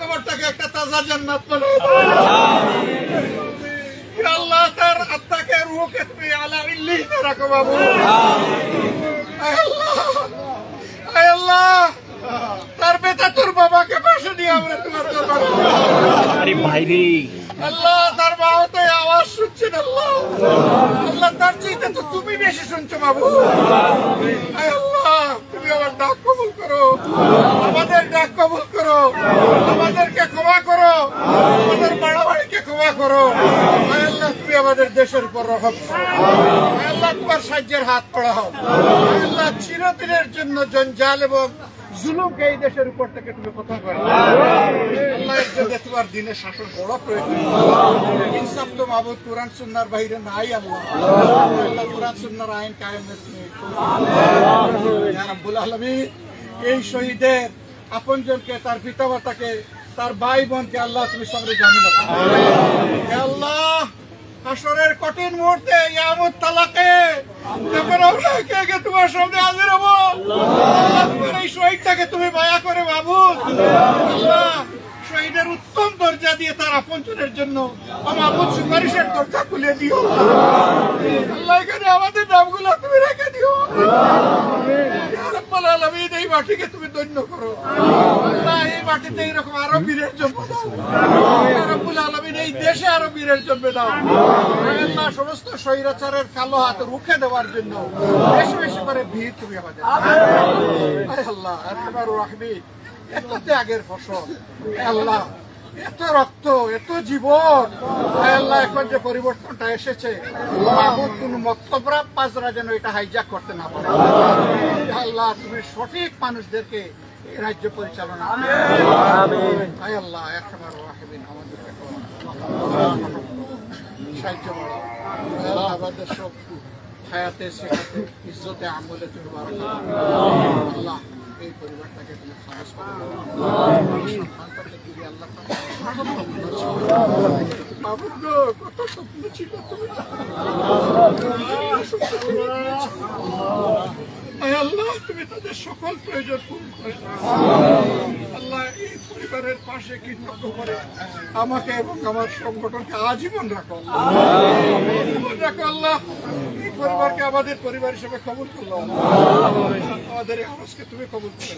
কবরটাকে একটা তাজা জান্নাত বানাও। আল্লাহ তার আত্মাকে রূহকে তুমি আলা ইল্লিয়িনে রাখো বাবু। আল্লাহ তার বেটা তোর বাবাকে পাশে নিয়ে আমরা তোমার দরবারে। আরে ভাই রে আল্লাহ তার বাবা তো আওয়াজ শুনছেন আল্লাহ। আল্লাহ তার চাইতে তো তুমি বেশি শুনছো বাবু। আল্লাহ তুমি আমার ডাক কবুল করো, আমাদের ডাক কবুল করো, আমাদেরকে ক্ষমা করো, আমাদের বাড়াবাড়িকে ক্ষমা করো। আল্লাহ তুমি আমাদের দেশের উপর রহম করো। আল্লাহ তোমার সাহায্যের হাত পড়াও। আল্লাহ চিরদিনের জন্য জঞ্জাল এবং জুলুমকে এই দেশের উপর থেকে তুমি কোথাও করো। আল্লাহ এর জন্য তোমার দিনের শাসন বড় প্রয়োজন। ইনসাফ তো মাবুদ কোরআন সুন্নাহর বাইরে নাই। আল্লাহ আল্লাহ কোরআন সুন্নাহর আইন কায়েমের তুমি ইয়া রাব্বুল আলামিন এই শহীদের আপনজনকে, তার পিতামাতাকে, তার ভাই বোনকে আল্লাহ তুমি সবরে জামিন দাও। হে আল্লাহ হাসরের কঠিন মুহূর্তে ইয়ামুত তালাকে যখন আমরা একে একে তোমার সামনে হাজির হবো, তোমার এই শহীদটাকে তুমি মায়া করে মাবুদ আল্লাহ শহীদের উত্তম দরজা দিয়ে তার আপনজনের জন্য মাবুদ সুপারিশের দরজা খুলে দিও। আল্লাহ এখানে আমাদের নামগুলো তুমি রেখে দিও। এই মাটিকে তুমি ধন্য করো আল্লাহ। এই মাটিতে এইরকম আরো বীরের জন্ম দাও রব্বুল আলামিন। এই দেশে আরো বীরের জন্ম দাও আল্লাহ। সমস্ত স্বৈরাচারের কালো হাত রুখে দেওয়ার জন্য বেশি বেশি করে ভিড় তুমি আমাদের আল্লাহ। আরহামার রাহিমিন এত ত্যাগের ফসল আল্লাহ, এত রক্ত, এত জীবন আল্লাহ। এখন যে পরিবর্তনটা এসেছে কোন মতলবরা পাজরা যেন এটা হাইজ্যাক করতে না পারে আল্লাহ। তুমি সঠিক মানুষদেরকে এই রাজ্য পরিচালনা আল্লাহ। আরহামার রাহিমিন আমাদেরকে সাহায্য করো আল্লাহ। আমাদের সব হায়াতে সেখাতে ইজ্জতে আমলে তুমি বারাকা আল্লাহ। এই পরিবারটাকে তুমি খালাস করো সন্তানটাকে তুমি আল্লাহ। বাবুর গো কত স্বপ্ন ছিল তুমি আল্লাহ। তুমি তাদের সকল প্রয়োজন পূরণ করে আল্লাহ। এই পরিবারের পাশে কৃতজ্ঞ করে আমাকে এবং আমার সংগঠনকে আজীবন রাখো আল্লাহ। এই পরিবারকে আমাদের পরিবার হিসেবে কবুল করলো। আমাদের এই আওয়াজকে তুমি কবুল করো।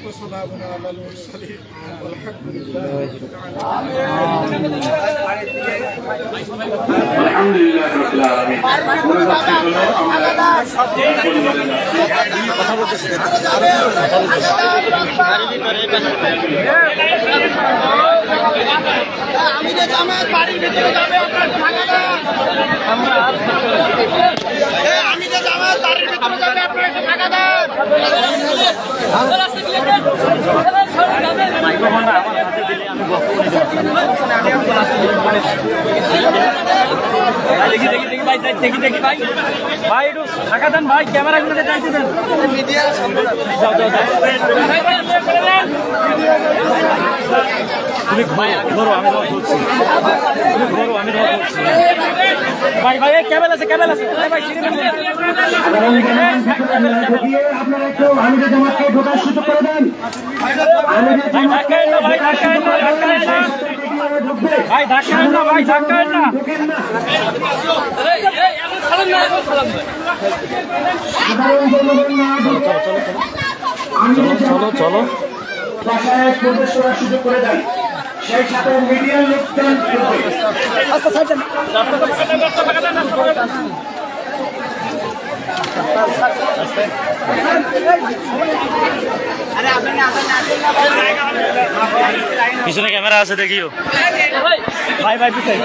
وسلام على المرسلين والحمد لله رب العالمين. الحمد لله رب العالمين. আমি যে জামাত বাড়ির ভিতরে যাবে আপনার ভাঙা দেন। আমি যে জামাত বাড়ির ভিতরে যাবে আপনার একটু ভাঙা দেন। ভাই একটু ঢাকা দেন ভাই, ক্যামেরা গুলোতে যাইতে দেন। তুমি ধরো আমি ধরছি, তুমি ধরো আমি ধরছি। ভাই ভাই ক্যামেরা আছে, ক্যামেরা আছে ভাই। আপনারা একটু আমাদের জামাতকে ঢোকার সুযোগ করে দেন। ভাই ঢাকায় না, ভাই ঢাকায় না, ঢাকায় না ভাই, ঢাকায় না ভাই, ঢাকায় না। চলো চলো বাসায় প্রবেশ করার সুযোগ করে দেন। সেই সাথে মিডিয়ার লোকজন পিছনে ক্যামেরা আছে দেখিও ভাই, ভাই পিছনে